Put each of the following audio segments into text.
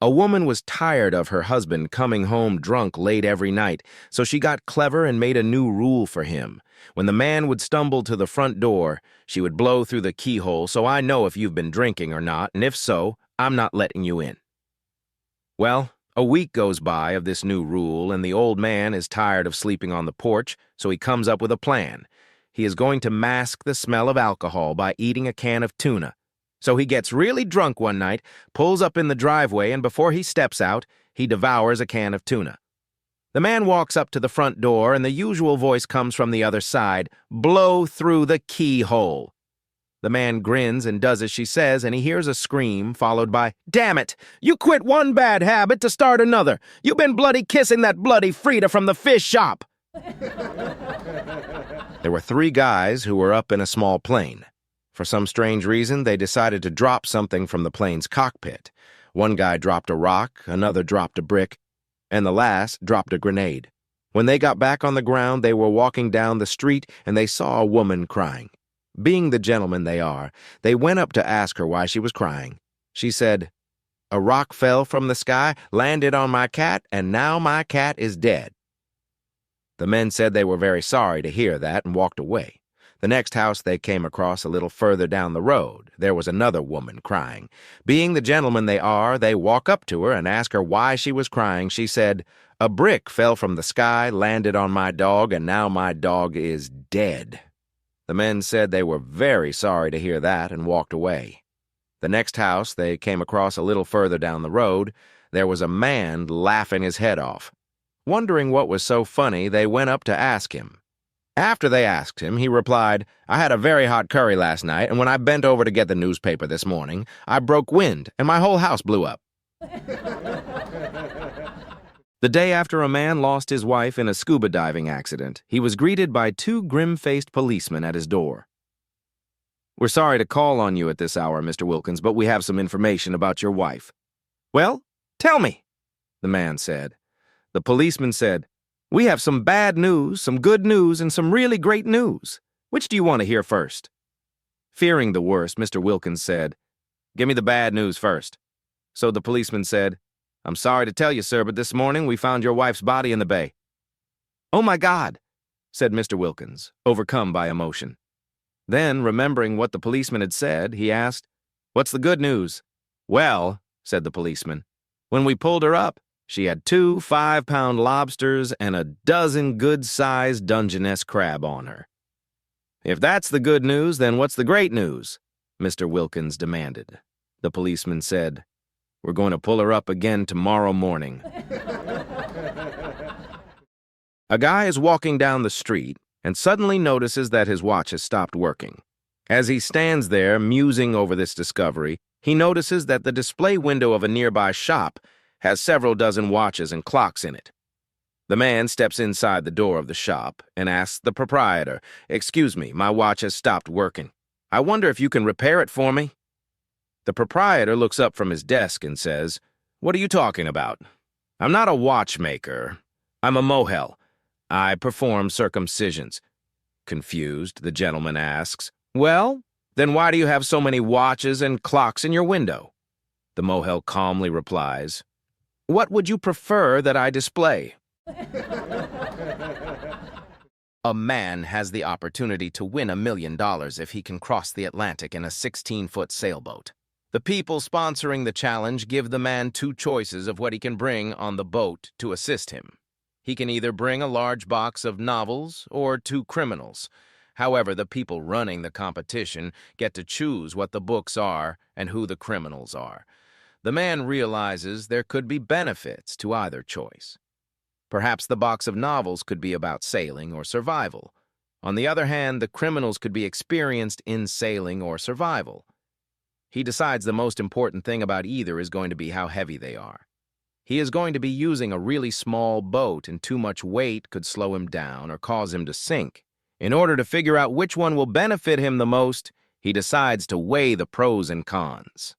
A woman was tired of her husband coming home drunk late every night, so she got clever and made a new rule for him. When the man would stumble to the front door, she would blow through the keyhole so I know if you've been drinking or not, and if so, I'm not letting you in. Well, a week goes by of this new rule, and the old man is tired of sleeping on the porch, so he comes up with a plan. He is going to mask the smell of alcohol by eating a can of tuna. So he gets really drunk one night, pulls up in the driveway, and before he steps out, he devours a can of tuna. The man walks up to the front door, and the usual voice comes from the other side, "Blow through the keyhole." The man grins and does as she says, and he hears a scream, followed by, "Damn it! You quit one bad habit to start another! You've been bloody kissing that bloody Frida from the fish shop!" There were 3 guys who were up in a small plane. For some strange reason, they decided to drop something from the plane's cockpit. One guy dropped a rock, another dropped a brick, and the last dropped a grenade. When they got back on the ground, they were walking down the street, and they saw a woman crying. Being the gentlemen they are, they went up to ask her why she was crying. She said, "A rock fell from the sky, landed on my cat, and now my cat is dead." The men said they were very sorry to hear that and walked away. The next house they came across a little further down the road, there was another woman crying. Being the gentlemen they are, they walk up to her and ask her why she was crying. She said, "A brick fell from the sky, landed on my dog, and now my dog is dead." The men said they were very sorry to hear that and walked away. The next house they came across a little further down the road, there was a man laughing his head off. Wondering what was so funny, they went up to ask him. After they asked him, he replied, "I had a very hot curry last night, and when I bent over to get the newspaper this morning, I broke wind, and my whole house blew up." The day after a man lost his wife in a scuba diving accident, he was greeted by 2 grim-faced policemen at his door. "We're sorry to call on you at this hour, Mr. Wilkins, but we have some information about your wife." "Well, tell me," the man said. The policeman said, "We have some bad news, some good news, and some really great news. Which do you want to hear first?" Fearing the worst, Mr. Wilkins said, "Give me the bad news first." So the policeman said, "I'm sorry to tell you, sir, but this morning we found your wife's body in the bay." "Oh, my God," said Mr. Wilkins, overcome by emotion. Then, remembering what the policeman had said, he asked, "What's the good news?" "Well," said the policeman, "when we pulled her up, she had 2 5-pound lobsters and a dozen good-sized Dungeness crab on her." "If that's the good news, then what's the great news?" Mr. Wilkins demanded. The policeman said, "We're going to pull her up again tomorrow morning." A guy is walking down the street and suddenly notices that his watch has stopped working. As he stands there musing over this discovery, he notices that the display window of a nearby shop has several dozen watches and clocks in it. The man steps inside the door of the shop and asks the proprietor, "Excuse me, my watch has stopped working. I wonder if you can repair it for me?" The proprietor looks up from his desk and says, "What are you talking about? I'm not a watchmaker. I'm a mohel. I perform circumcisions." Confused, the gentleman asks, "Well, then why do you have so many watches and clocks in your window?" The mohel calmly replies, "What would you prefer that I display?" A man has the opportunity to win $1 million if he can cross the Atlantic in a 16-foot sailboat. The people sponsoring the challenge give the man 2 choices of what he can bring on the boat to assist him. He can either bring a large box of novels or 2 criminals. However, the people running the competition get to choose what the books are and who the criminals are. The man realizes there could be benefits to either choice. Perhaps the box of novels could be about sailing or survival. On the other hand, the criminals could be experienced in sailing or survival. He decides the most important thing about either is going to be how heavy they are. He is going to be using a really small boat, and too much weight could slow him down or cause him to sink. In order to figure out which one will benefit him the most, he decides to weigh the pros and cons.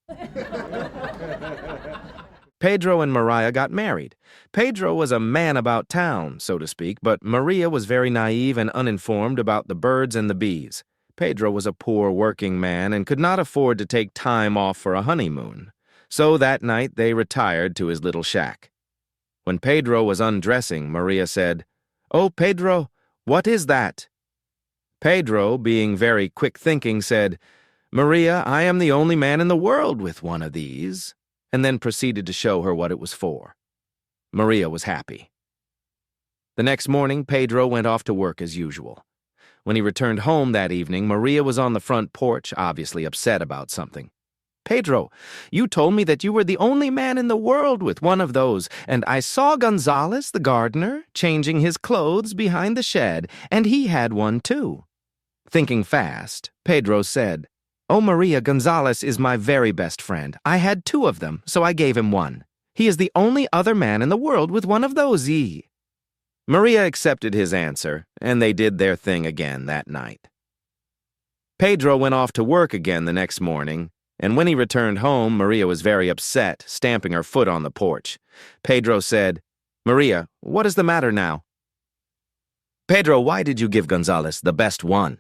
Pedro and Maria got married. Pedro was a man about town, so to speak, but Maria was very naive and uninformed about the birds and the bees. Pedro was a poor working man and could not afford to take time off for a honeymoon. So that night they retired to his little shack. When Pedro was undressing, Maria said, "Oh, Pedro, what is that?" Pedro, being very quick-thinking, said, "Maria, I am the only man in the world with one of these," and then proceeded to show her what it was for. Maria was happy. The next morning, Pedro went off to work as usual. When he returned home that evening, Maria was on the front porch, obviously upset about something. "Pedro, you told me that you were the only man in the world with one of those, and I saw Gonzales, the gardener, changing his clothes behind the shed, and he had one too." Thinking fast, Pedro said, "Oh, Maria, Gonzales is my very best friend. I had two of them, so I gave him one. He is the only other man in the world with one of those, Maria accepted his answer, and they did their thing again that night. Pedro went off to work again the next morning, and when he returned home, Maria was very upset, stamping her foot on the porch. Pedro said, "Maria, what is the matter now?" "Pedro, why did you give Gonzales the best one?"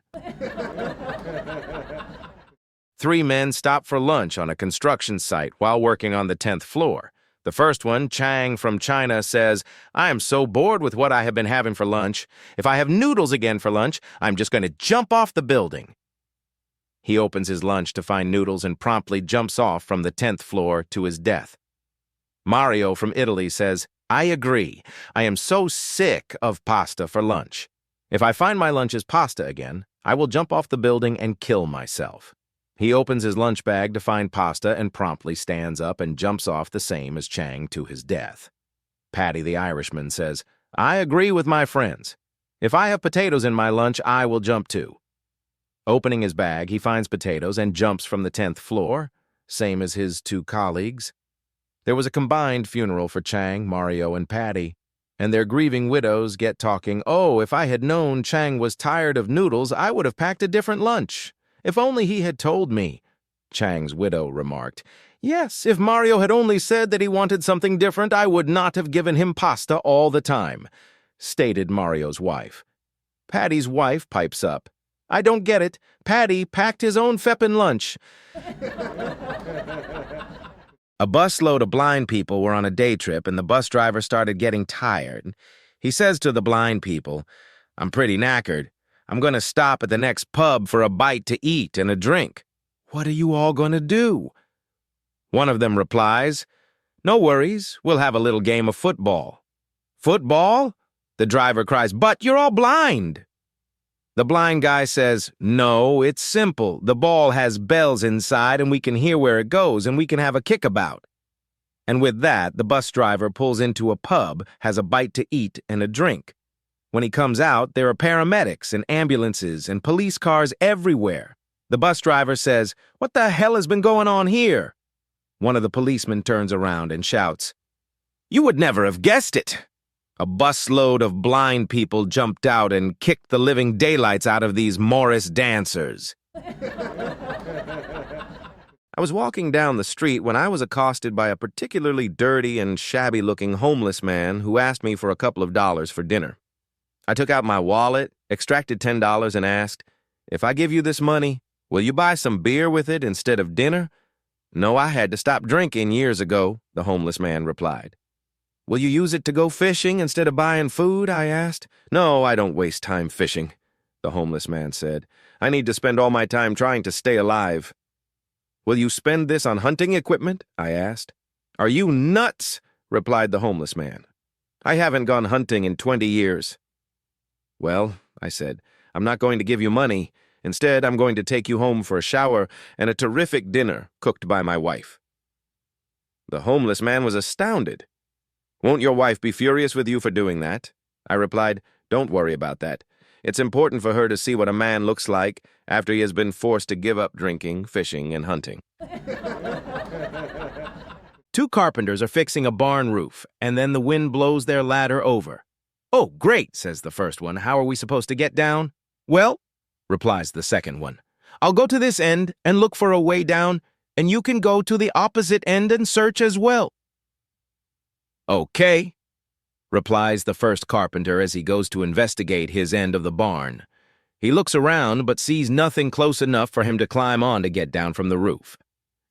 Three men stopped for lunch on a construction site while working on the 10th floor. The first one, Chang from China, says, "I am so bored with what I have been having for lunch. If I have noodles again for lunch, I'm just going to jump off the building." He opens his lunch to find noodles and promptly jumps off from the 10th floor to his death. Mario from Italy says, "I agree. I am so sick of pasta for lunch. If I find my lunch is pasta again, I will jump off the building and kill myself." He opens his lunch bag to find pasta and promptly stands up and jumps off the same as Chang to his death. Paddy the Irishman says, "I agree with my friends. If I have potatoes in my lunch, I will jump too." Opening his bag, he finds potatoes and jumps from the 10th floor, same as his two colleagues. There was a combined funeral for Chang, Mario, and Paddy, and their grieving widows get talking, "Oh, if I had known Chang was tired of noodles, I would have packed a different lunch. If only he had told me." Chang's widow remarked, "Yes, if Mario had only said that he wanted something different, I would not have given him pasta all the time," stated Mario's wife. Paddy's wife pipes up, "I don't get it. Paddy packed his own feppin' lunch." A busload of blind people were on a day trip, and the bus driver started getting tired. He says to the blind people, "I'm pretty knackered. I'm going to stop at the next pub for a bite to eat and a drink. What are you all going to do?" One of them replies, "No worries, we'll have a little game of football." "Football?" The driver cries, "But you're all blind." The blind guy says, "No, it's simple. The ball has bells inside and we can hear where it goes and we can have a kickabout." And with that, the bus driver pulls into a pub, has a bite to eat and a drink. When he comes out, there are paramedics and ambulances and police cars everywhere. The bus driver says, "What the hell has been going on here?" One of the policemen turns around and shouts, "You would never have guessed it. A busload of blind people jumped out and kicked the living daylights out of these Morris dancers." I was walking down the street when I was accosted by a particularly dirty and shabby-looking homeless man who asked me for a couple of dollars for dinner. I took out my wallet, extracted $10, and asked, "If I give you this money, will you buy some beer with it instead of dinner?" "No, I had to stop drinking years ago," the homeless man replied. "Will you use it to go fishing instead of buying food?" I asked. "No, I don't waste time fishing," the homeless man said. "I need to spend all my time trying to stay alive." "Will you spend this on hunting equipment?" I asked. "Are you nuts?" replied the homeless man. "I haven't gone hunting in 20 years. "Well," I said, "I'm not going to give you money. Instead, I'm going to take you home for a shower and a terrific dinner cooked by my wife." The homeless man was astounded. "Won't your wife be furious with you for doing that?" I replied, "Don't worry about that. It's important for her to see what a man looks like after he has been forced to give up drinking, fishing, and hunting." Two carpenters are fixing a barn roof, and then the wind blows their ladder over. "Oh, great," says the first one. "How are we supposed to get down?" "Well," replies the second one, "I'll go to this end and look for a way down, and you can go to the opposite end and search as well." "Okay," replies the first carpenter as he goes to investigate his end of the barn. He looks around but sees nothing close enough for him to climb on to get down from the roof.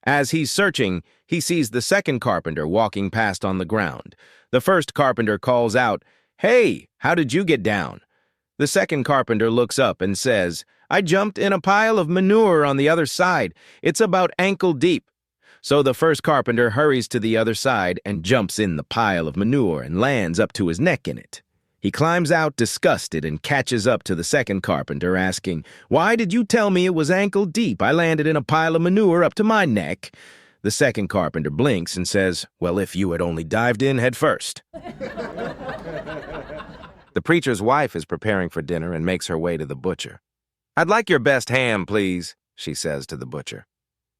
As he's searching, he sees the second carpenter walking past on the ground. The first carpenter calls out, "Hey, how did you get down?" The second carpenter looks up and says, "I jumped in a pile of manure on the other side. It's about ankle deep." So the first carpenter hurries to the other side and jumps in the pile of manure and lands up to his neck in it. He climbs out disgusted and catches up to the second carpenter, asking, "Why did you tell me it was ankle deep? I landed in a pile of manure up to my neck." The second carpenter blinks and says, "Well, if you had only dived in head first." The preacher's wife is preparing for dinner and makes her way to the butcher. "I'd like your best ham, please," she says to the butcher.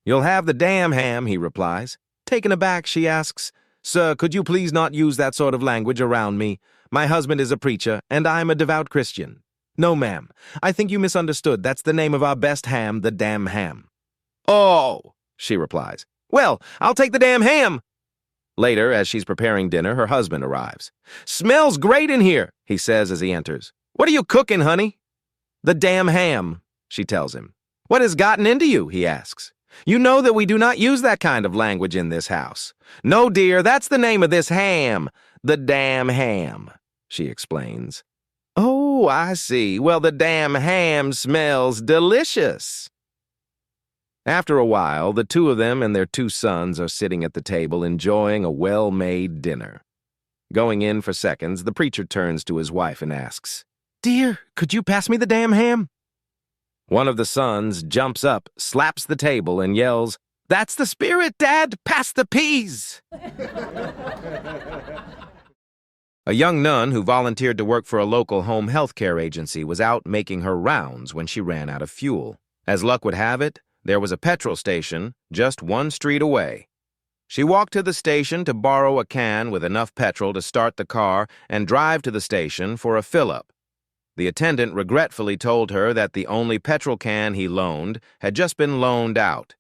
"You'll have the damn ham," he replies. Taken aback, she asks, "Sir, could you please not use that sort of language around me? My husband is a preacher, and I'm a devout Christian." "No, ma'am. I think you misunderstood. That's the name of our best ham, the damn ham." "Oh," she replies. "Well, I'll take the damn ham." Later, as she's preparing dinner, her husband arrives. "Smells great in here," he says as he enters. "What are you cooking, honey?" "The damn ham," she tells him. "What has gotten into you?" he asks. "You know that we do not use that kind of language in this house." "No, dear, that's the name of this ham. The damn ham," she explains. "Oh, I see. Well, the damn ham smells delicious." After a while, the two of them and their two sons are sitting at the table enjoying a well-made dinner. Going in for seconds, the preacher turns to his wife and asks, "Dear, could you pass me the damn ham?" One of the sons jumps up, slaps the table, and yells, "That's the spirit, Dad! Pass the peas!" A young nun who volunteered to work for a local home health care agency was out making her rounds when she ran out of fuel. As luck would have it, there was a petrol station just one street away. She walked to the station to borrow a can with enough petrol to start the car and drive to the station for a fill-up. The attendant regretfully told her that the only petrol can he loaned had just been loaned out,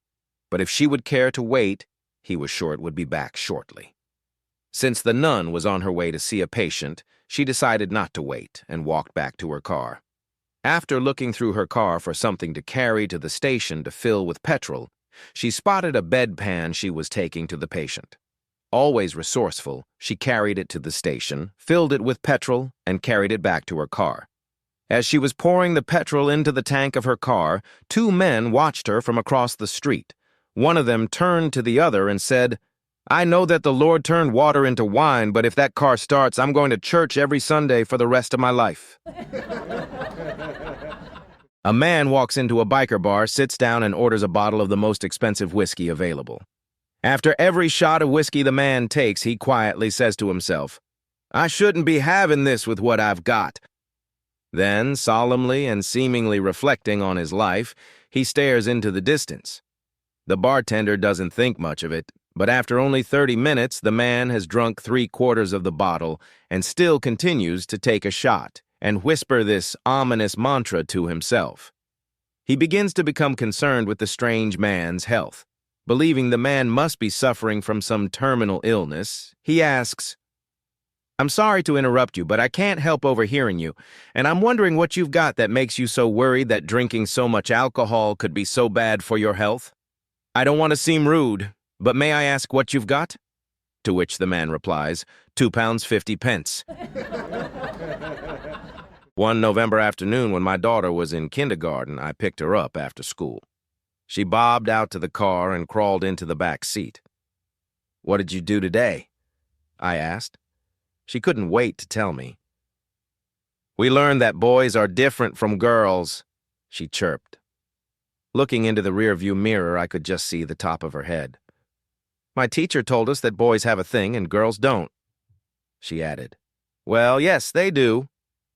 but if she would care to wait, he was sure it would be back shortly. Since the nun was on her way to see a patient, she decided not to wait and walked back to her car. After looking through her car for something to carry to the station to fill with petrol, she spotted a bedpan she was taking to the patient. Always resourceful, she carried it to the station, filled it with petrol, and carried it back to her car. As she was pouring the petrol into the tank of her car, two men watched her from across the street. One of them turned to the other and said, "I know that the Lord turned water into wine, but if that car starts, I'm going to church every Sunday for the rest of my life." A man walks into a biker bar, sits down, and orders a bottle of the most expensive whiskey available. After every shot of whiskey the man takes, he quietly says to himself, "I shouldn't be having this with what I've got." Then, solemnly and seemingly reflecting on his life, he stares into the distance. The bartender doesn't think much of it, but after only 30 minutes, the man has drunk 3/4 of the bottle and still continues to take a shot and whisper this ominous mantra to himself. He begins to become concerned with the strange man's health. Believing the man must be suffering from some terminal illness, he asks, "I'm sorry to interrupt you, but I can't help overhearing you, and I'm wondering what you've got that makes you so worried that drinking so much alcohol could be so bad for your health. I don't want to seem rude, but may I ask what you've got?" To which the man replies, £2.50. One November afternoon when my daughter was in kindergarten, I picked her up after school. She bobbed out to the car and crawled into the back seat. "What did you do today?" I asked. She couldn't wait to tell me. "We learned that boys are different from girls," she chirped. Looking into the rearview mirror, I could just see the top of her head. "My teacher told us that boys have a thing and girls don't," she added. "Well, yes, they do,"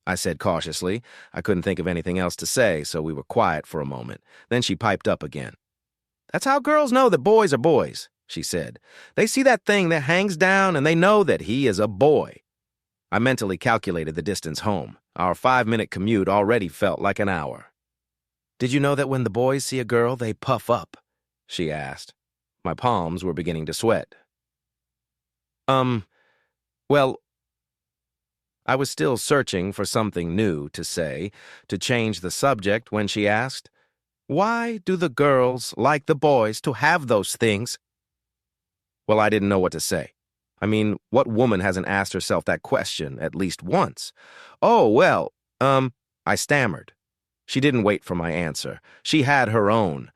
I said cautiously. I couldn't think of anything else to say, so we were quiet for a moment. Then she piped up again. "That's how girls know that boys are boys," she said. "They see that thing that hangs down and they know that he is a boy." I mentally calculated the distance home. Our 5-minute commute already felt like an hour. "Did you know that when the boys see a girl, they puff up?" she asked. My palms were beginning to sweat. Well, I was still searching for something new to say, to change the subject when she asked, Why do the girls like the boys to have those things? Well, I didn't know what to say. I mean, what woman hasn't asked herself that question at least once? Oh, well, I stammered. She didn't wait for my answer. She had her own.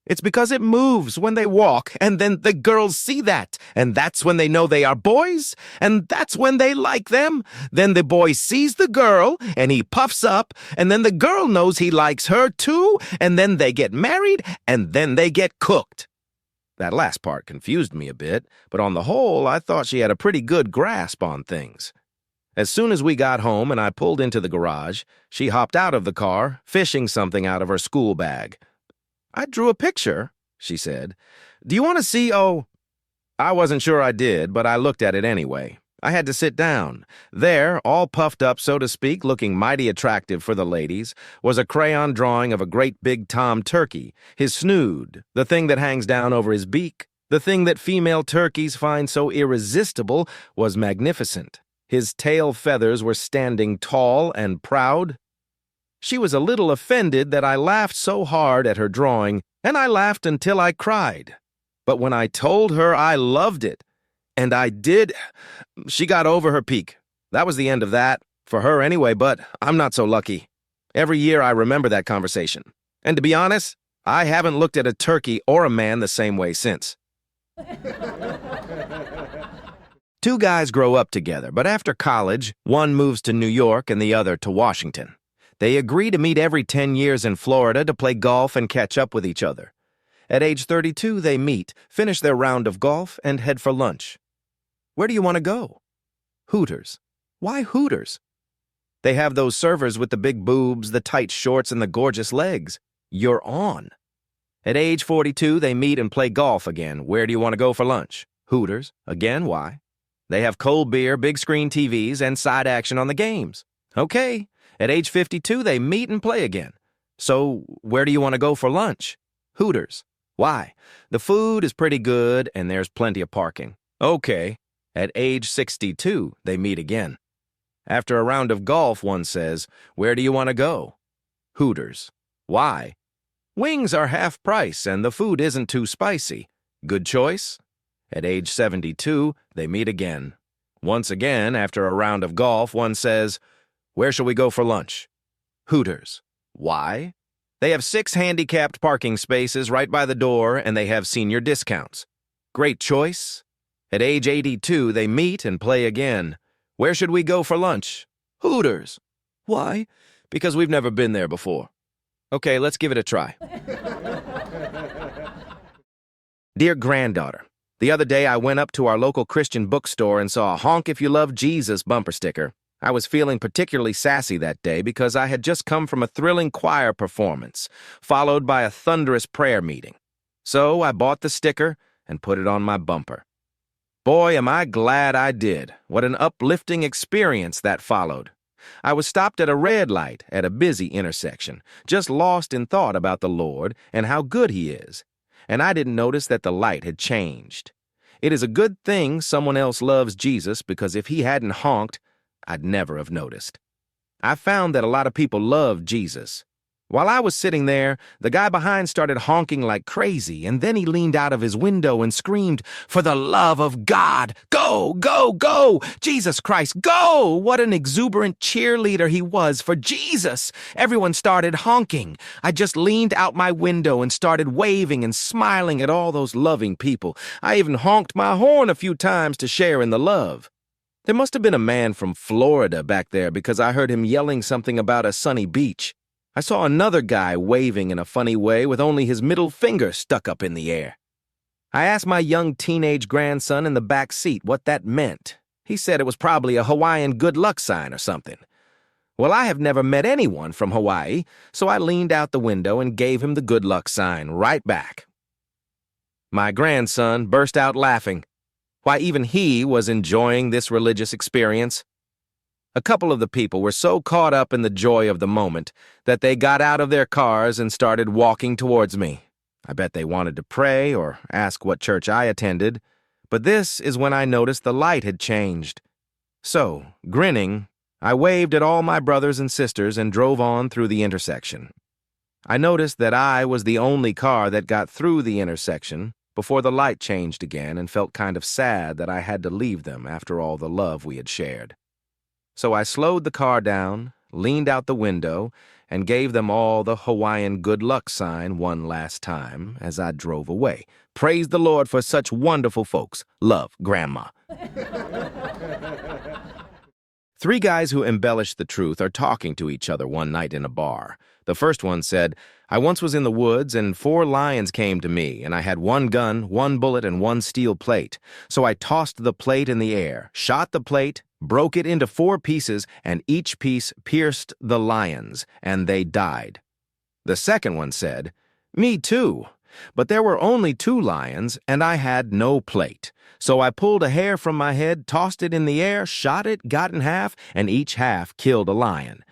It's because it moves when they walk, and then the girls see that, and that's when they know they are boys, and that's when they like them. Then the boy sees the girl, and he puffs up, and then the girl knows he likes her too, and then they get married, and then they get cooked. That last part confused me a bit, but on the whole, I thought she had a pretty good grasp on things. As soon as we got home and I pulled into the garage, she hopped out of the car, fishing something out of her school bag. I drew a picture, she said. Do you want to see? Oh, I wasn't sure I did, but I looked at it anyway. I had to sit down. There, all puffed up, so to speak, looking mighty attractive for the ladies, was a crayon drawing of a great big tom turkey, his snood, the thing that hangs down over his beak. The thing that female turkeys find so irresistible was magnificent. His tail feathers were standing tall and proud. She was a little offended that I laughed so hard at her drawing, and I laughed until I cried. But when I told her I loved it, and I did, she got over her pique. That was the end of that, for her anyway, but I'm not so lucky. Every year I remember that conversation. And to be honest, I haven't looked at a turkey or a man the same way since. Two guys grow up together, but after college, one moves to New York and the other to Washington. They agree to meet every 10 years in Florida to play golf and catch up with each other. At age 32, they meet, finish their round of golf, and head for lunch. Where do you want to go? Hooters. Why Hooters? They have those servers with the big boobs, the tight shorts, and the gorgeous legs. You're on. At age 42, they meet and play golf again. Where do you want to go for lunch? Hooters. Again, why? They have cold beer, big screen TVs, and side action on the games. Okay. At age 52, they meet and play again. So, where do you want to go for lunch? Hooters. Why? The food is pretty good and there's plenty of parking. Okay. At age 62, they meet again. After a round of golf, one says, where do you want to go? Hooters. Why? Wings are half price and the food isn't too spicy. Good choice. At age 72, they meet again. Once again, after a round of golf, one says, where shall we go for lunch? Hooters. Why? They have 6 handicapped parking spaces right by the door, and they have senior discounts. Great choice. At age 82, they meet and play again. Where should we go for lunch? Hooters. Why? Because we've never been there before. Okay, let's give it a try. Dear granddaughter, the other day I went up to our local Christian bookstore and saw a Honk If You Love Jesus bumper sticker. I was feeling particularly sassy that day because I had just come from a thrilling choir performance, followed by a thunderous prayer meeting. So I bought the sticker and put it on my bumper. Boy, am I glad I did. What an uplifting experience that followed. I was stopped at a red light at a busy intersection, just lost in thought about the Lord and how good He is. And I didn't notice that the light had changed. It is a good thing someone else loves Jesus, because if he hadn't honked, I'd never have noticed. I found that a lot of people love Jesus. While I was sitting there, the guy behind started honking like crazy, and then he leaned out of his window and screamed, "For the love of God, go, go, go! Jesus Christ, go!" What an exuberant cheerleader he was for Jesus! Everyone started honking. I just leaned out my window and started waving and smiling at all those loving people. I even honked my horn a few times to share in the love. There must have been a man from Florida back there, because I heard him yelling something about a sunny beach. I saw another guy waving in a funny way with only his middle finger stuck up in the air. I asked my young teenage grandson in the back seat what that meant. He said it was probably a Hawaiian good luck sign or something. Well, I have never met anyone from Hawaii, so I leaned out the window and gave him the good luck sign right back. My grandson burst out laughing. Why, even he was enjoying this religious experience. A couple of the people were so caught up in the joy of the moment that they got out of their cars and started walking towards me. I bet they wanted to pray or ask what church I attended, but this is when I noticed the light had changed. So, grinning, I waved at all my brothers and sisters and drove on through the intersection. I noticed that I was the only car that got through the intersection before the light changed again and felt kind of sad that I had to leave them after all the love we had shared. So I slowed the car down, leaned out the window, and gave them all the Hawaiian good luck sign one last time as I drove away. Praise the Lord for such wonderful folks. Love, Grandma. Three guys who embellished the truth are talking to each other one night in a bar. The first one said, "I once was in the woods and 4 lions came to me, and I had 1 gun, 1 bullet, and 1 steel plate. So I tossed the plate in the air, shot the plate, broke it into 4 pieces, and each piece pierced the lions, and they died." The second one said, "Me too, but there were only 2 lions, and I had no plate. So I pulled a hair from my head, tossed it in the air, shot it, got in half, and each half killed a lion."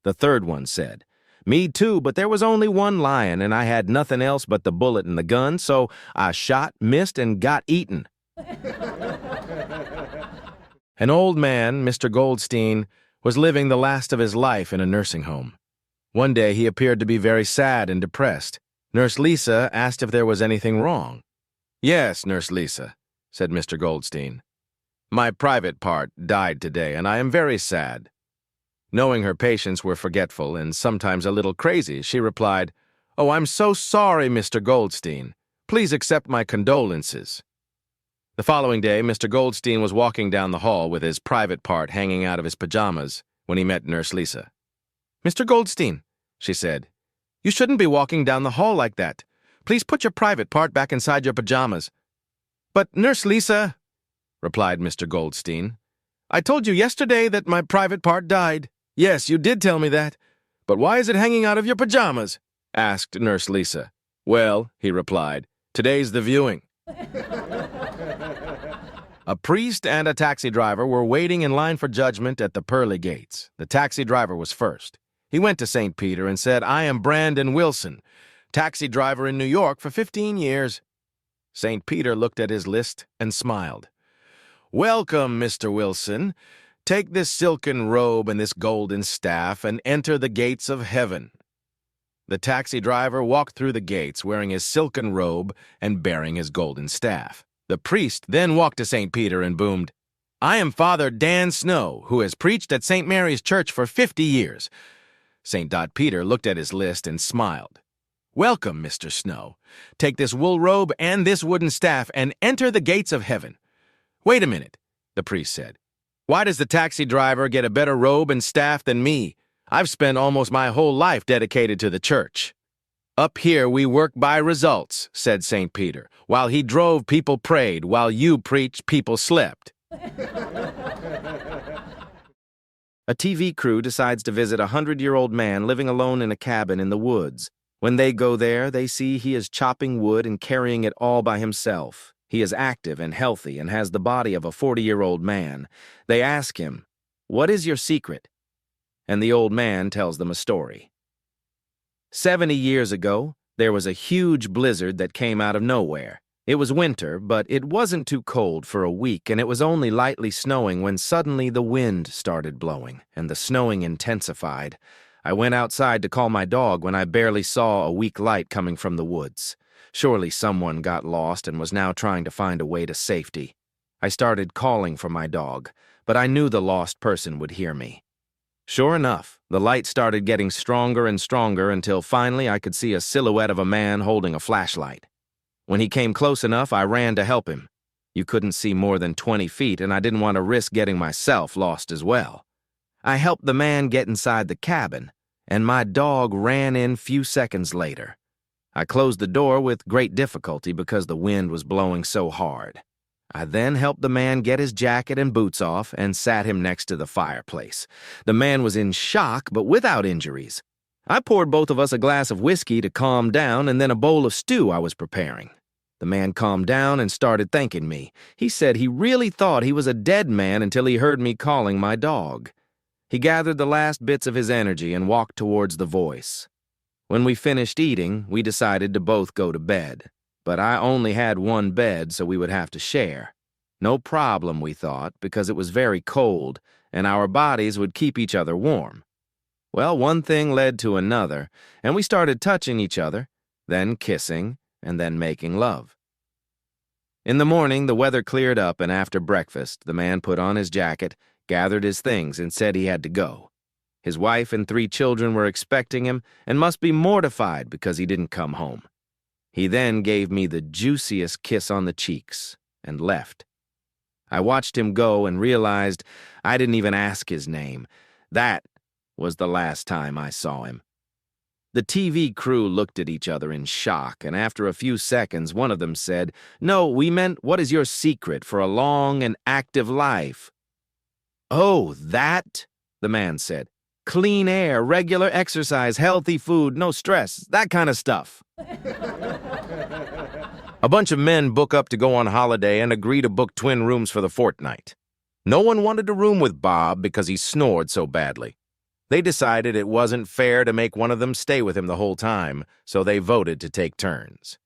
The third one said, "Me too, but there was only 1 lion, and I had nothing else but the bullet and the gun, so I shot, missed, and got eaten." An old man, Mr. Goldstein, was living the last of his life in a nursing home. One day he appeared to be very sad and depressed. Nurse Lisa asked if there was anything wrong. "Yes, Nurse Lisa," said Mr. Goldstein. "My private part died today, and I am very sad." Knowing her patients were forgetful and sometimes a little crazy, she replied, "Oh, I'm so sorry, Mr. Goldstein. Please accept my condolences." The following day, Mr. Goldstein was walking down the hall with his private part hanging out of his pajamas when he met Nurse Lisa. "Mr. Goldstein," she said, "you shouldn't be walking down the hall like that. Please put your private part back inside your pajamas." "But, Nurse Lisa," replied Mr. Goldstein, "I told you yesterday that my private part died." "Yes, you did tell me that. But why is it hanging out of your pajamas?" asked Nurse Lisa. "Well," he replied, "today's the viewing." A priest and a taxi driver were waiting in line for judgment at the pearly gates. The taxi driver was first. He went to St. Peter and said, "I am Brandon Wilson, taxi driver in New York for 15 years. St. Peter looked at his list and smiled. "Welcome, Mr. Wilson. Take this silken robe and this golden staff and enter the gates of heaven." The taxi driver walked through the gates wearing his silken robe and bearing his golden staff. The priest then walked to St. Peter and boomed, "I am Father Dan Snow, who has preached at St. Mary's Church for 50 years. St. Peter looked at his list and smiled. "Welcome, Mr. Snow. Take this wool robe and this wooden staff and enter the gates of heaven." "Wait a minute," the priest said. "Why does the taxi driver get a better robe and staff than me? I've spent almost my whole life dedicated to the church." "Up here we work by results," said St. Peter. "While he drove, people prayed. While you preached, people slept." A TV crew decides to visit a 100-year-old man living alone in a cabin in the woods. When they go there, they see he is chopping wood and carrying it all by himself. He is active and healthy and has the body of a 40-year-old man. They ask him, "What is your secret?" And the old man tells them a story. 70 years ago, there was a huge blizzard that came out of nowhere. It was winter, but it wasn't too cold for a week, and it was only lightly snowing when suddenly the wind started blowing, and the snowing intensified. I went outside to call my dog when I barely saw a weak light coming from the woods. Surely someone got lost and was now trying to find a way to safety. I started calling for my dog, but I knew the lost person would hear me. Sure enough, the light started getting stronger and stronger until finally I could see a silhouette of a man holding a flashlight. When he came close enough, I ran to help him. You couldn't see more than 20 feet, and I didn't want to risk getting myself lost as well. I helped the man get inside the cabin, and my dog ran in few seconds later. I closed the door with great difficulty because the wind was blowing so hard. I then helped the man get his jacket and boots off and sat him next to the fireplace. The man was in shock, but without injuries. I poured both of us a glass of whiskey to calm down and then a bowl of stew I was preparing. The man calmed down and started thanking me. He said he really thought he was a dead man until he heard me calling my dog. He gathered the last bits of his energy and walked towards the voice. When we finished eating, we decided to both go to bed. But I only had one bed, so we would have to share. No problem, we thought, because it was very cold, and our bodies would keep each other warm. Well, one thing led to another, and we started touching each other, then kissing, and then making love. In the morning, the weather cleared up, and after breakfast, the man put on his jacket, gathered his things, and said he had to go. His wife and 3 children were expecting him and must be mortified because he didn't come home. He then gave me the juiciest kiss on the cheeks and left. I watched him go and realized I didn't even ask his name. That was the last time I saw him. The TV crew looked at each other in shock, and after a few seconds, one of them said, "No, we meant, what is your secret for a long and active life?" "Oh, that," the man said. "Clean air, regular exercise, healthy food, no stress, that kind of stuff." A bunch of men book up to go on holiday and agree to book twin rooms for the fortnight. No one wanted to room with Bob because he snored so badly. They decided it wasn't fair to make one of them stay with him the whole time, so they voted to take turns.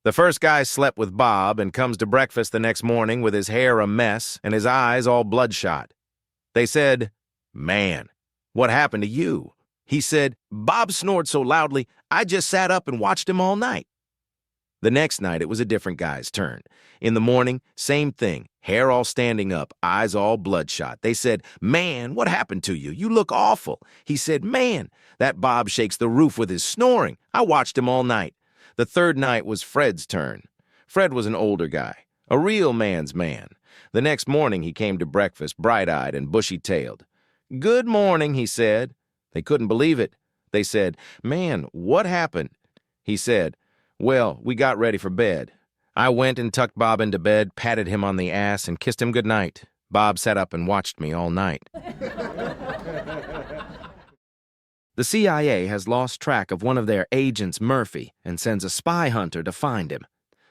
The first guy slept with Bob and comes to breakfast the next morning with his hair a mess and his eyes all bloodshot. They said, "Man, what happened to you?" He said, "Bob snored so loudly, I just sat up and watched him all night." The next night, it was a different guy's turn. In the morning, same thing, hair all standing up, eyes all bloodshot. They said, "Man, what happened to you? You look awful." He said, "Man, that Bob shakes the roof with his snoring. I watched him all night." The third night was Fred's turn. Fred was an older guy, a real man's man. The next morning, he came to breakfast, bright-eyed and bushy-tailed. "Good morning," he said. They couldn't believe it. They said, "Man, what happened?" He said, "Well, we got ready for bed. I went and tucked Bob into bed, patted him on the ass, and kissed him goodnight. Bob sat up and watched me all night." The CIA has lost track of one of their agents, Murphy, and sends a spy hunter to find him.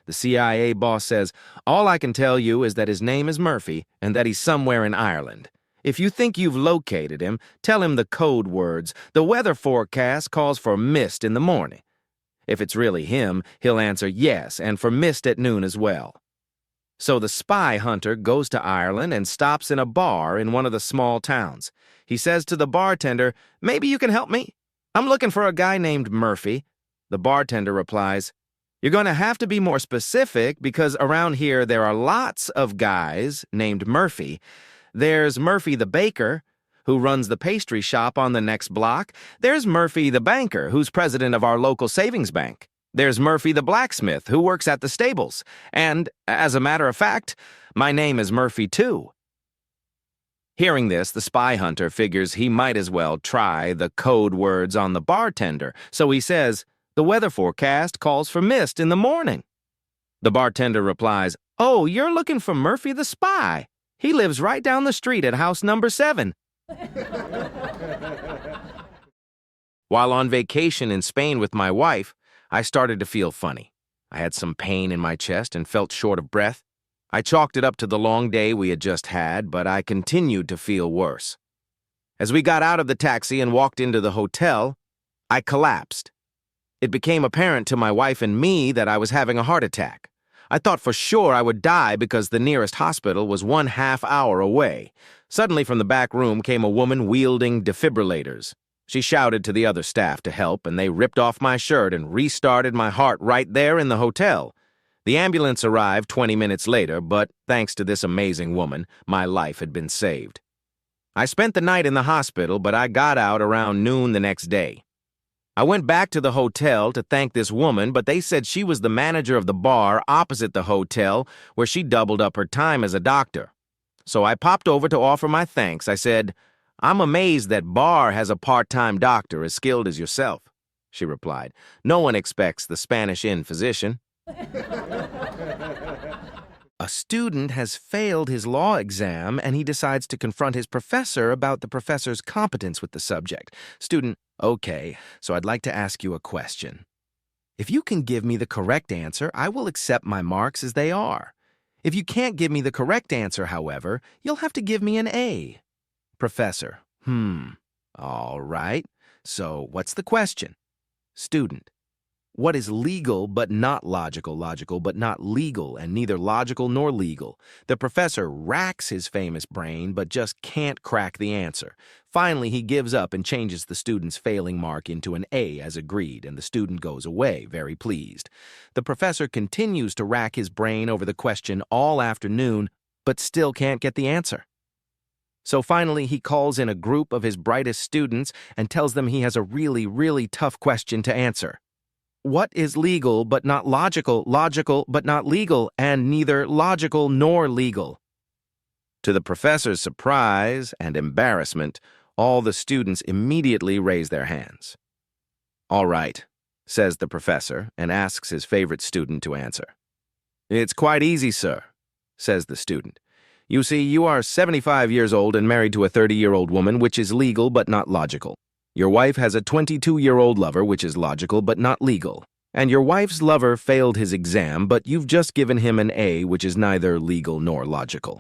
The CIA boss says, "All I can tell you is that his name is Murphy and that he's somewhere in Ireland. If you think you've located him, tell him the code words. The weather forecast calls for mist in the morning." If it's really him, he'll answer yes, and for mist at noon as well. So the spy hunter goes to Ireland and stops in a bar in one of the small towns. He says to the bartender, "Maybe you can help me? I'm looking for a guy named Murphy." The bartender replies, "You're going to have to be more specific because around here there are lots of guys named Murphy. There's Murphy the baker, who runs the pastry shop on the next block. There's Murphy the banker, who's president of our local savings bank. There's Murphy the blacksmith, who works at the stables. And, as a matter of fact, my name is Murphy too." Hearing this, the spy hunter figures he might as well try the code words on the bartender, so he says, "The weather forecast calls for mist in the morning." The bartender replies, "Oh, you're looking for Murphy the spy. He lives right down the street at house number 7. While on vacation in Spain with my wife, I started to feel funny. I had some pain in my chest and felt short of breath. I chalked it up to the long day we had just had, but I continued to feel worse. As we got out of the taxi and walked into the hotel, I collapsed. It became apparent to my wife and me that I was having a heart attack. I thought for sure I would die because the nearest hospital was 1/2 hour away. Suddenly from the back room came a woman wielding defibrillators. She shouted to the other staff to help, and they ripped off my shirt and restarted my heart right there in the hotel. The ambulance arrived 20 minutes later, but thanks to this amazing woman, my life had been saved. I spent the night in the hospital, but I got out around noon the next day. I went back to the hotel to thank this woman, but they said she was the manager of the bar opposite the hotel where she doubled up her time as a doctor. So I popped over to offer my thanks. I said, "I'm amazed that bar has a part-time doctor as skilled as yourself." She replied, "No one expects the Spanish Inn physician." A student has failed his law exam and he decides to confront his professor about the professor's competence with the subject. Student, "Okay, so I'd like to ask you a question. If you can give me the correct answer, I will accept my marks as they are. If you can't give me the correct answer, however, you'll have to give me an A." Professor, all right. So what's the question? Student, what is legal but not logical, logical but not legal, and neither logical nor legal? The professor racks his famous brain but just can't crack the answer. Finally, he gives up and changes the student's failing mark into an A as agreed, and the student goes away, very pleased. The professor continues to rack his brain over the question all afternoon, but still can't get the answer. So finally, he calls in a group of his brightest students and tells them he has a really, really tough question to answer. What is legal but not logical, logical but not legal, and neither logical nor legal? To the professor's surprise and embarrassment, all the students immediately raise their hands. "All right," says the professor, and asks his favorite student to answer. "It's quite easy, sir," says the student. "You see, you are 75 years old and married to a 30-year-old woman, which is legal but not logical. Your wife has a 22-year-old lover, which is logical but not legal. And your wife's lover failed his exam, but you've just given him an A, which is neither legal nor logical."